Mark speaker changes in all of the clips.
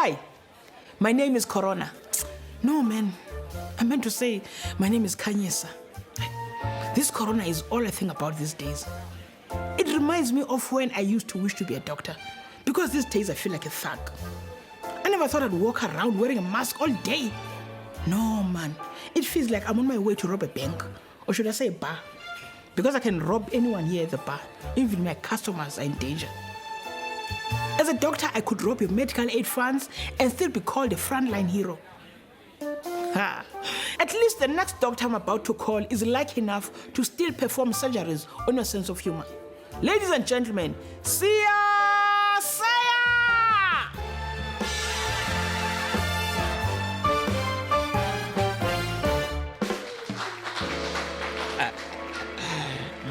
Speaker 1: Hi, my name is Corona. No, man. I meant to say my name is Khanyisa. This Corona is all I think about these days. It reminds me of when I used to wish to be a doctor. Because these days I feel like a thug. I never thought I'd walk around wearing a mask all day. No, man. It feels like I'm on my way to rob a bank. Or should I say a bar? Because I can rob anyone here at the bar. Even my customers are in danger. As a doctor, I could rob your medical aid funds and still be called a frontline hero. At least the next doctor I'm about to call is lucky enough to still perform surgeries on a sense of humor. Ladies and gentlemen, Seya!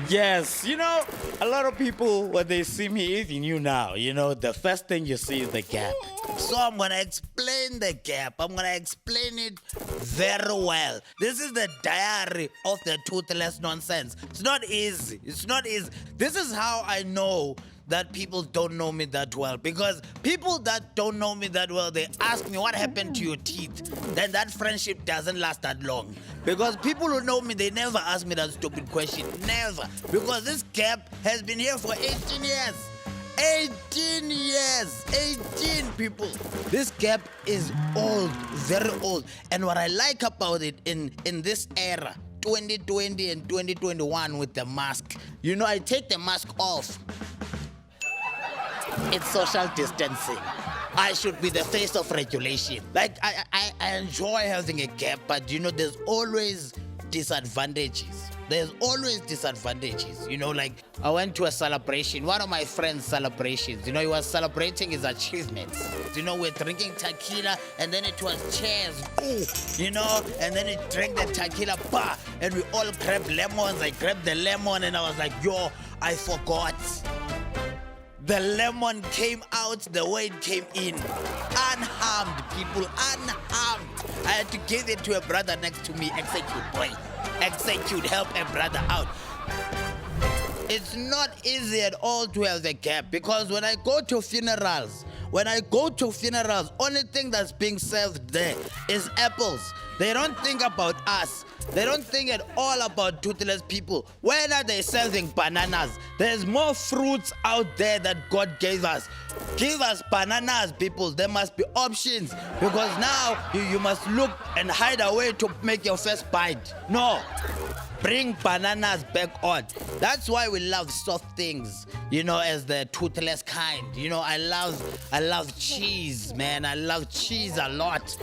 Speaker 2: Yes, a lot of people, when they see me, even you now, the first thing you see is the gap. So I'm going to explain the gap. I'm going to explain it very well. This is the diary of the toothless nonsense. It's not easy. It's not easy. This is how I know that people don't know me that well. Because people that don't know me that well, they ask me what happened to your teeth. Then that friendship doesn't last that long. Because people who know me, they never ask me that stupid question. Never. Because this gap has been here for 18 years. 18 years. 18 people. This gap is old, very old. And what I like about it in this era, 2020 and 2021 with the mask, I take the mask off. It's social distancing. I should be the face of regulation. Like, I enjoy having a gap, but there's always disadvantages. There's always disadvantages. Like, I went to a celebration, one of my friend's celebrations. He was celebrating his achievements. We're drinking tequila, and then it was cheers. Ooh, and then he drank the tequila, bah, and we all grabbed lemons. I grabbed the lemon, and I was like, yo, I forgot. The lemon came out the way it came in. Unharmed, people, unharmed. I had to give it to a brother next to me. Execute, boy. Execute, help a brother out. It's not easy at all to have the gap, because when I go to funerals, only thing that's being served there is apples. They don't think about us. They don't think at all about toothless people. When are they serving bananas? There's more fruits out there that God gave us. Give us bananas, people. There must be options, because now you must look and hide away to make your first bite. No. Bring bananas back on. That's why we love soft things, as the toothless kind. I love cheese, man. I love cheese a lot,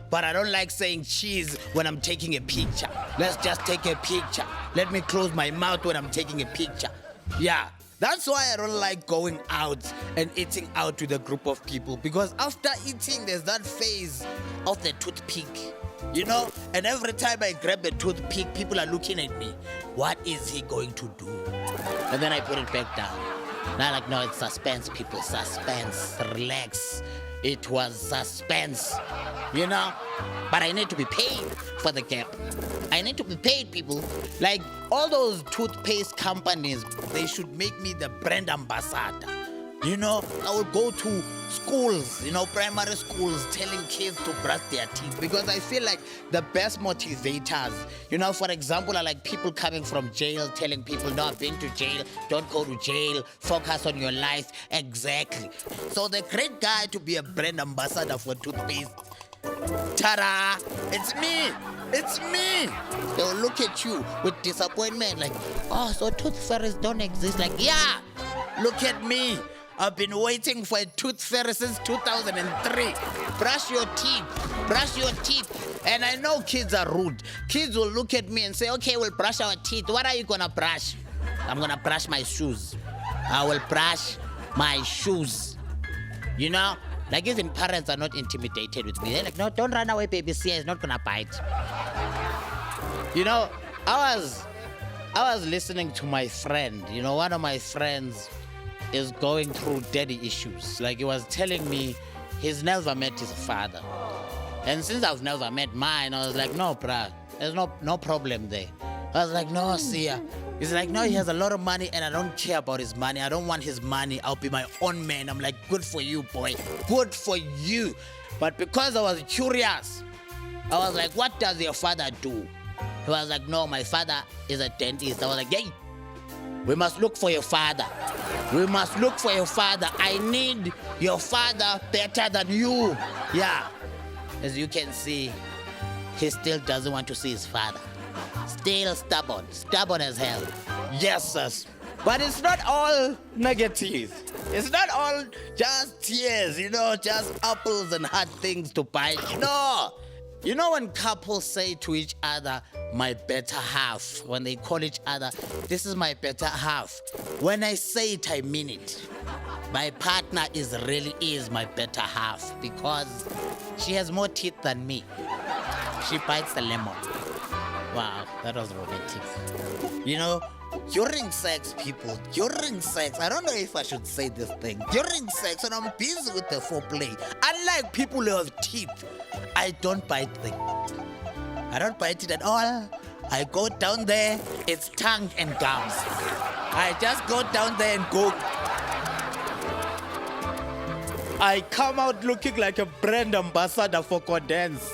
Speaker 2: but I don't like saying cheese when I'm taking a picture. Let's just take a picture. Let me close my mouth when I'm taking a picture. Yeah. That's why I don't like going out and eating out with a group of people, because after eating, there's that phase of the toothpick. And every time I grab the toothpick, people are looking at me. What is he going to do? And then I put it back down. Now, like, no, it's suspense, people. Suspense. Relax. It was suspense. But I need to be paid for the gap. I need to be paid, people. Like, all those toothpaste companies, they should make me the brand ambassador. I would go to schools, primary schools, telling kids to brush their teeth, because I feel like the best motivators, for example, are like people coming from jail, telling people, no, I've been to jail, don't go to jail, focus on your life. Exactly. So the great guy to be a brand ambassador for toothpaste, ta-da, it's me. It's me. They'll look at you with disappointment, like, oh, so tooth fairies don't exist. Like, yeah, look at me. I've been waiting for a tooth fairy since 2003. Brush your teeth. Brush your teeth. And I know kids are rude. Kids will look at me and say, okay, we'll brush our teeth. What are you going to brush? I'm going to brush my shoes. I will brush my shoes. Like, even parents are not intimidated with me. They're like, no, don't run away, baby. Seya is not going to bite. I was listening to my friend. One of my friends is going through daddy issues. Like, he was telling me he's never met his father. And since I've never met mine, I was like, no, bruh, there's no problem there. I was like, no, Seya, He's like, no, he has a lot of money and I don't care about his money. I don't want his money. I'll be my own man. I'm like, good for you, boy. Good for you. But because I was curious, I was like, what does your father do? He was like, no, my father is a dentist. I was like, hey, we must look for your father. We must look for your father. I need your father better than you. Yeah. As you can see, he still doesn't want to see his father. Still stubborn as hell. Yes, sis. But it's not all negative. It's not all just tears, just apples and hard things to bite. No. You know when couples say to each other, my better half, when they call each other, this is my better half. When I say it, I mean it. My partner really is my better half because she has more teeth than me. She bites the lemon. Wow, that was romantic. During sex, people, during sex, I don't know if I should say this thing. During sex, when I'm busy with the foreplay, unlike people who have teeth, I don't bite them. I don't bite it at all. I go down there, it's tongue and gums. I just go down there and go. I come out looking like a brand ambassador for Condens.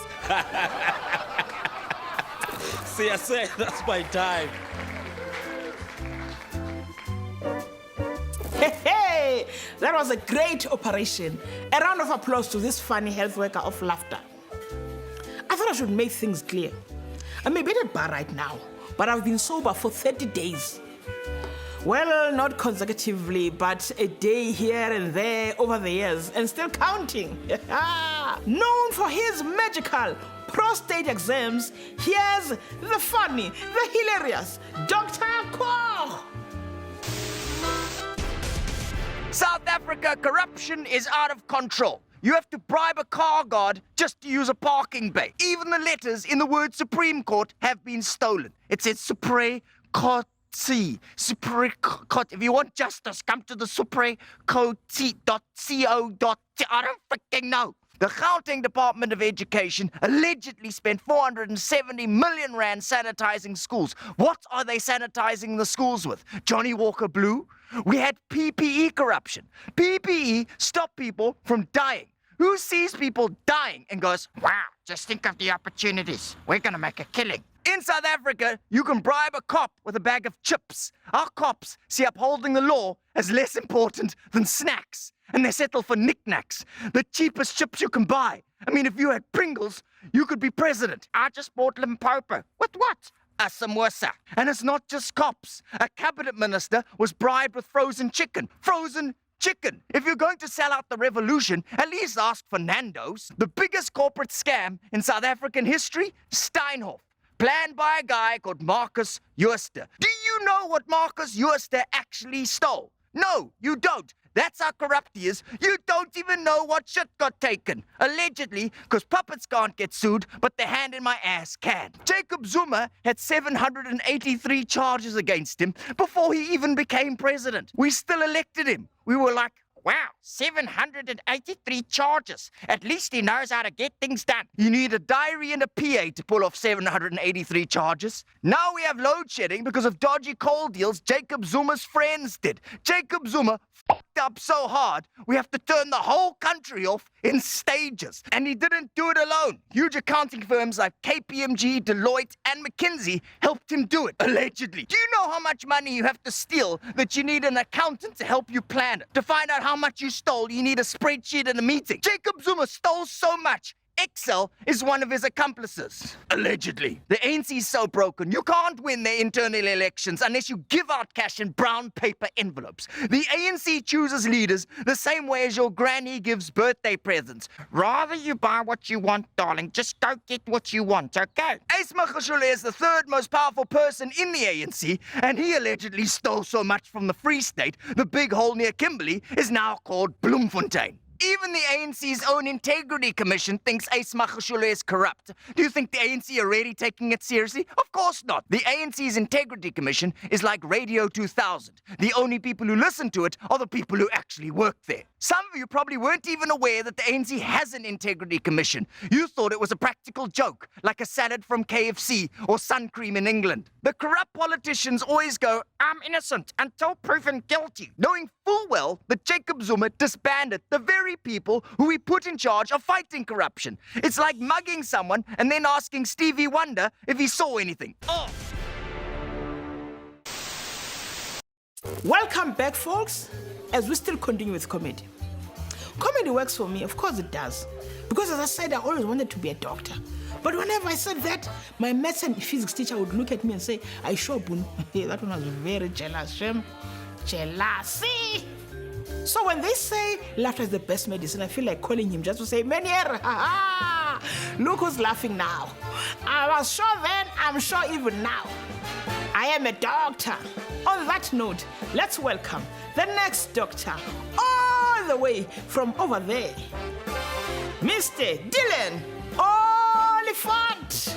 Speaker 2: Seya, that's my time.
Speaker 1: Hey, that was a great operation. A round of applause to this funny health worker of laughter. I thought I should make things clear. I may be at a bar right now, but I've been sober for 30 days. Well, not consecutively, but a day here and there over the years, and still counting. Known for his magical prostate exams, here's the funny, the hilarious Dr. Koch.
Speaker 3: South Africa, corruption is out of control. You have to bribe a car guard just to use a parking bay. Even the letters in the word Supreme Court have been stolen. It says Supreme Court. Supreme Court. If you want justice, come to the supremecourt.co. I don't freaking know. The Gauteng Department of Education allegedly spent 470 million rand sanitizing schools. What are they sanitizing the schools with? Johnny Walker Blue? We had PPE corruption. PPE stopped people from dying. Who sees people dying and goes, wow, just think of the opportunities. We're going to make a killing. In South Africa, you can bribe a cop with a bag of chips. Our cops see upholding the law as less important than snacks, and they settle for knickknacks, the cheapest chips you can buy. I mean, if you had Pringles, you could be president. I just bought Limpopo. With what? A samosa. And it's not just cops. A cabinet minister was bribed with frozen chicken. Frozen chicken. If you're going to sell out the revolution, at least ask for Nando's. The biggest corporate scam in South African history, Steinhoff. Planned by a guy called Marcus Jooste. Do you know what Marcus Jooste actually stole? No, you don't. That's how corrupt he is. You don't even know what shit got taken. Allegedly, because puppets can't get sued, but the hand in my ass can. Jacob Zuma had 783 charges against him before he even became president. We still elected him. We were like, wow, 783 charges. At least he knows how to get things done. You need a diary and a PA to pull off 783 charges. Now we have load shedding because of dodgy coal deals Jacob Zuma's friends did. Jacob Zuma fucked up so hard, we have to turn the whole country off in stages. And he didn't do it alone. Huge accounting firms like KPMG, Deloitte, and McKinsey helped him do it, allegedly. Do you know how much money you have to steal that you need an accountant to help you plan it? To find out how much you stole, you need a spreadsheet and a meeting. Jacob Zuma stole so much, Excel is one of his accomplices. Allegedly. The ANC is so broken, you can't win their internal elections unless you give out cash in brown paper envelopes. The ANC chooses leaders the same way as your granny gives birthday presents. Rather you buy what you want, darling, just go get what you want, okay? Ace Magashule is the third most powerful person in the ANC, and he allegedly stole so much from the Free State, the big hole near Kimberley is now called Bloemfontein. Even the ANC's own Integrity Commission thinks Ace Magashule is corrupt. Do you think the ANC are really taking it seriously? Of course not. The ANC's Integrity Commission is like Radio 2000. The only people who listen to it are the people who actually work there. Some of you probably weren't even aware that the ANC has an Integrity Commission. You thought it was a practical joke, like a salad from KFC or sun cream in England. The corrupt politicians always go, "I'm innocent until proven guilty," knowing full well that Jacob Zuma disbanded the very people who he put in charge of fighting corruption. It's like mugging someone and then asking Stevie Wonder if he saw anything. Oh.
Speaker 1: Welcome back, folks, as we still continue with comedy. Comedy works for me, of course it does. Because as I said, I always wanted to be a doctor. But whenever I said that, my maths and physics teacher would look at me and say, "I sure, Bunu." That one was very jealous. Jealousy. So when they say laughter is the best medicine, I feel like calling him just to say, "Menier, look who's laughing now. I was sure then, I'm sure even now. I am a doctor." On that note, let's welcome the next doctor, all the way from over there, Mr. Dillan Oliphant.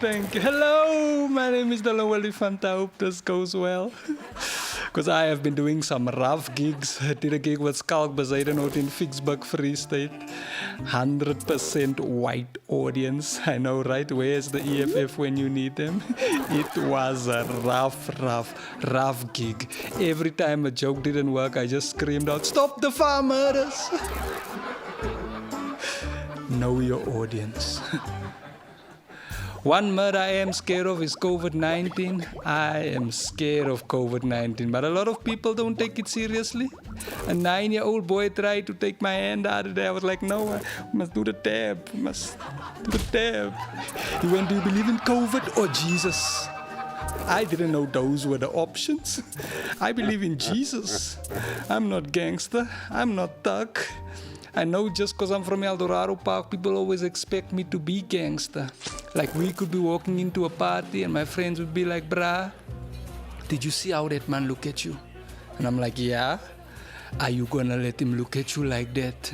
Speaker 4: Thank you. Hello, my name is Dillan Oliphant. I hope this goes well. Because I have been doing some rough gigs. I did a gig with Skalk Bezuiden out in Vicksburg, Free State. 100% white audience. I know, right? Where's the EFF when you need them? It was a rough gig. Every time a joke didn't work, I just screamed out, "Stop the farm murders!" Know your audience. One murder I am scared of is COVID-19. I am scared of COVID-19, but a lot of people don't take it seriously. A 9-year-old boy tried to take my hand out of there. I was like, "No, I must do the tab. He went, "Do you believe in COVID or Jesus?" I didn't know those were the options. I believe in Jesus. I'm not gangster. I'm not thug. I know just because I'm from Eldorado Park, people always expect me to be gangster. Like we could be walking into a party and my friends would be like, "Brah, did you see how that man look at you?" And I'm like, "Yeah." "Are you gonna let him look at you like that?"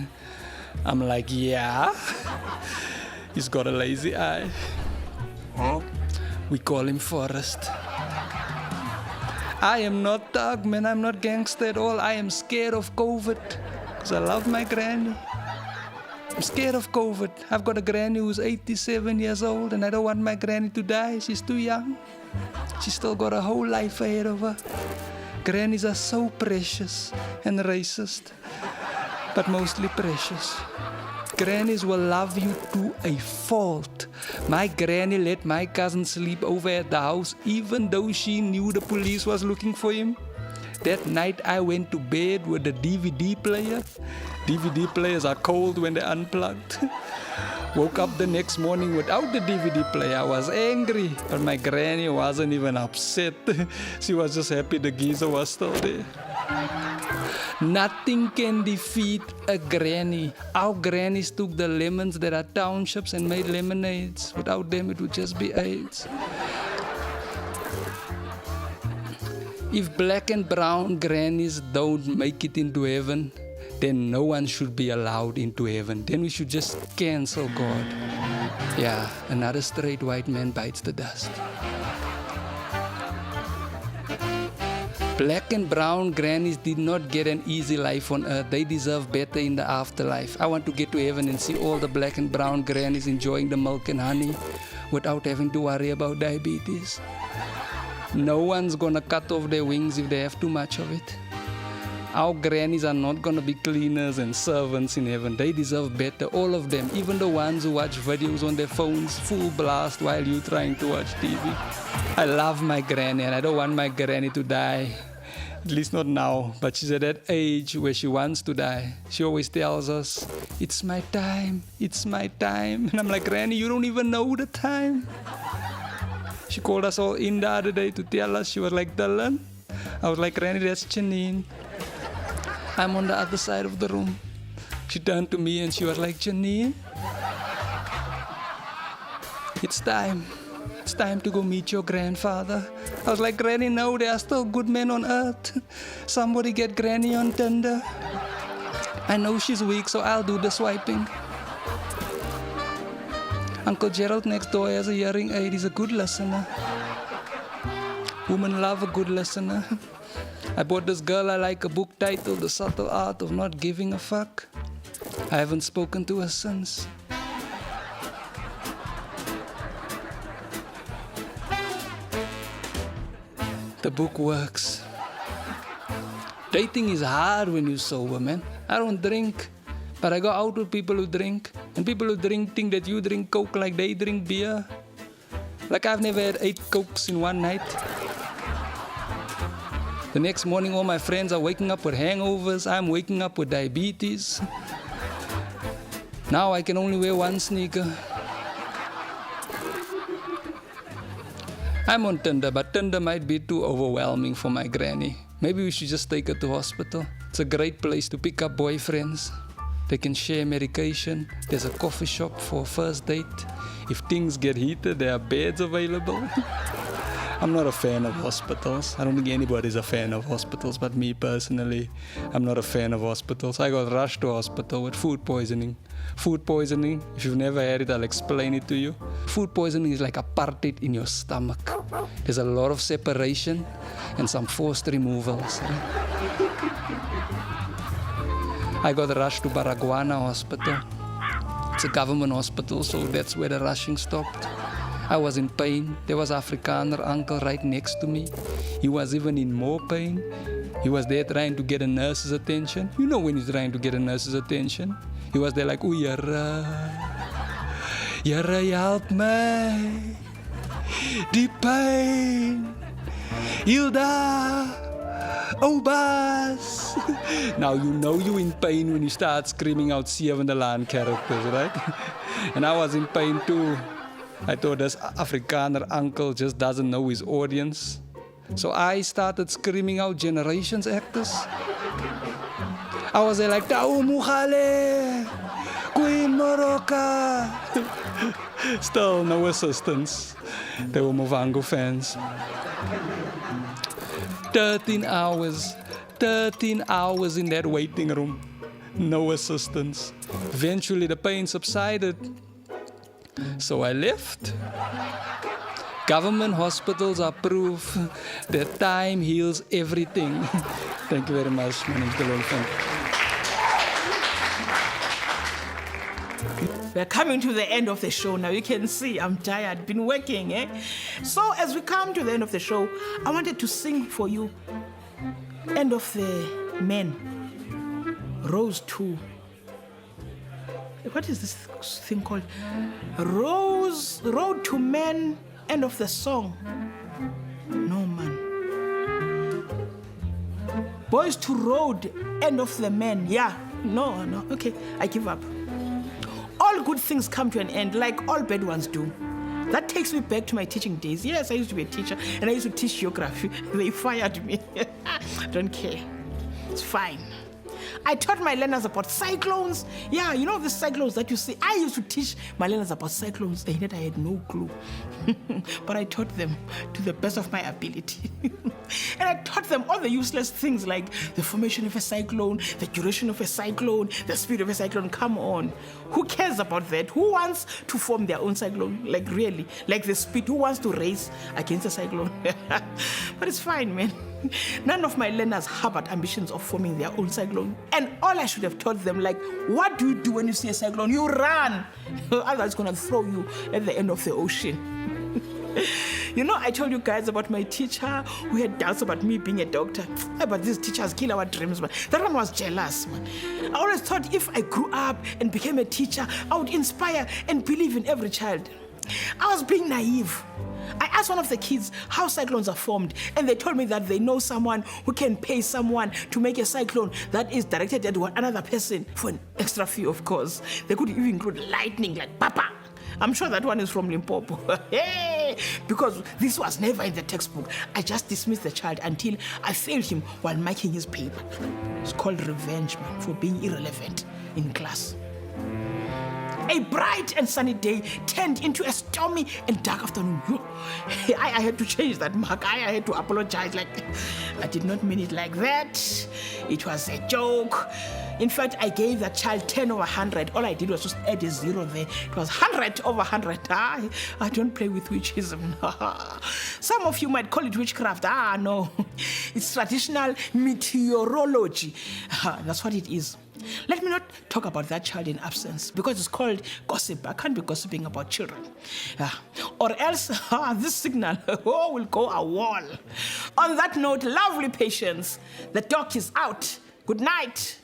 Speaker 4: I'm like, "Yeah." He's got a lazy eye. We call him Forrest. I am not thug, man. I'm not gangster at all. I am scared of COVID. I love my granny. I'm scared of COVID. I've got a granny who's 87 years old and I don't want my granny to die. She's too young. She's still got a whole life ahead of her. Grannies are so precious and racist, but mostly precious. Grannies will love you to a fault. My granny let my cousin sleep over at the house even though she knew the police was looking for him. That night I went to bed with the DVD player. DVD players are cold when they're unplugged. Woke up the next morning without the DVD player. I was angry, but my granny wasn't even upset. She was just happy the geezer was still there. Nothing can defeat a granny. Our grannies took the lemons that are townships and made lemonades. Without them it would just be AIDS. If black and brown grannies don't make it into heaven, then no one should be allowed into heaven. Then we should just cancel God. Yeah, another straight white man bites the dust. Black and brown grannies did not get an easy life on earth. They deserve better in the afterlife. I want to get to heaven and see all the black and brown grannies enjoying the milk and honey without having to worry about diabetes. No one's gonna cut off their wings if they have too much of it. Our grannies are not gonna be cleaners and servants in heaven. They deserve better, all of them, even the ones who watch videos on their phones full blast while you're trying to watch TV. I love my granny and I don't want my granny to die. At least not now, but she's at that age where she wants to die. She always tells us, "It's my time, it's my time." And I'm like, "Granny, you don't even know the time." She called us all in the other day to tell us. She was like, "Dillan." I was like, "Granny, that's Janine. I'm on the other side of the room." She turned to me and she was like, "Janine, it's time. It's time to go meet your grandfather. I was like, Granny, no, there are still good men on earth. Somebody get Granny on Tinder. I know she's weak, so I'll do the swiping. Uncle Gerald next door has a hearing aid. He's a good listener. Women love a good listener. I bought this girl I like a book titled The Subtle Art of Not Giving a Fuck. I haven't spoken to her since. The book works. Dating is hard when you're sober, man. I don't drink, but I go out with people who drink. And people who drink think that you drink Coke like they drink beer. Like I've never had 8 Cokes in one night. The next morning, all my friends are waking up with hangovers. I'm waking up with diabetes. Now I can only wear one sneaker. I'm on Tinder, but Tinder might be too overwhelming for my granny. Maybe we should just take her to hospital. It's a great place to pick up boyfriends. They can share medication. There's a coffee shop for a first date. If things get heated, there are beds available. I'm not a fan of hospitals. I don't think anybody's a fan of hospitals, but me personally, I'm not a fan of hospitals. I got rushed to hospital with food poisoning. Food poisoning, if you've never had it, I'll explain it to you. Food poisoning is like apartheid in your stomach. There's a lot of separation and some forced removals. I got rushed to Baragwana Hospital. It's a government hospital, so that's where the rushing stopped. I was in pain. There was an Afrikaner uncle right next to me. He was even in more pain. He was there trying to get a nurse's attention. You know when he's trying to get a nurse's attention? He was there like, "Oeh, Yara, help me. Die pijn. Hilda. Oh, Bas." Now you know you're in pain when you start screaming out Seven the Land characters, right? And I was in pain too. I thought this Afrikaner uncle just doesn't know his audience. So I started screaming out Generations actors. I was there like, "Tau Mukhale, Queen Moroka." Still no assistance. They were Movango fans. 13 hours in that waiting room. No assistance. Eventually the pain subsided. So I left. Government hospitals are proof that time heals everything. Thank you very much. My name is Oliphant.
Speaker 1: We're coming to the end of the show now. You can see I'm tired, been working, eh? So as we come to the end of the show, I wanted to sing for you End of the Men, Rose 2. What is this thing called? Road to Men, end of the song. No, man. Boys to Road, end of the Men. Yeah, no, okay, I give up. All good things come to an end, like all bad ones do. That takes me back to my teaching days. Yes, I used to be a teacher, and I used to teach geography. They fired me. Don't care. It's fine. I taught my learners about cyclones. Yeah, you know the cyclones that you see. I used to teach my learners about cyclones, and yet I had no clue. But I taught them to the best of my ability. And I taught them all the useless things like the formation of a cyclone, the duration of a cyclone, the speed of a cyclone. Come on. Who cares about that? Who wants to form their own cyclone? Like really? Like the speed? Who wants to race against a cyclone? But it's fine, man. None of my learners harbored ambitions of forming their own cyclone. And all I should have taught them, like, what do you do when you see a cyclone? You run. Otherwise, it's going to throw you at the end of the ocean. You know, I told you guys about my teacher who had doubts about me being a doctor. But these teachers kill our dreams, man. That one was jealous, man. I always thought if I grew up and became a teacher, I would inspire and believe in every child. I was being naive. I asked one of the kids how cyclones are formed, and they told me that they know someone who can pay someone to make a cyclone that is directed at another person for an extra fee, of course. They could even include lightning, like Papa. I'm sure that one is from Limpopo. Hey! Because this was never in the textbook. I just dismissed the child until I failed him while marking his paper. It's called revenge, man, for being irrelevant in class. A bright and sunny day turned into a stormy and dark afternoon. I had to change that mark. I had to apologize. Like, I did not mean it like that. It was a joke. In fact, I gave that child 10 over 100. All I did was just add a 0 there. It was 100 over 100. I don't play with witchism. Some of you might call it witchcraft. No. It's traditional meteorology. That's what it is. Let me not talk about that child in absence because it's called gossip. I can't be gossiping about children. Or else this signal will go a wall. On that note, lovely patience. The dog is out. Good night.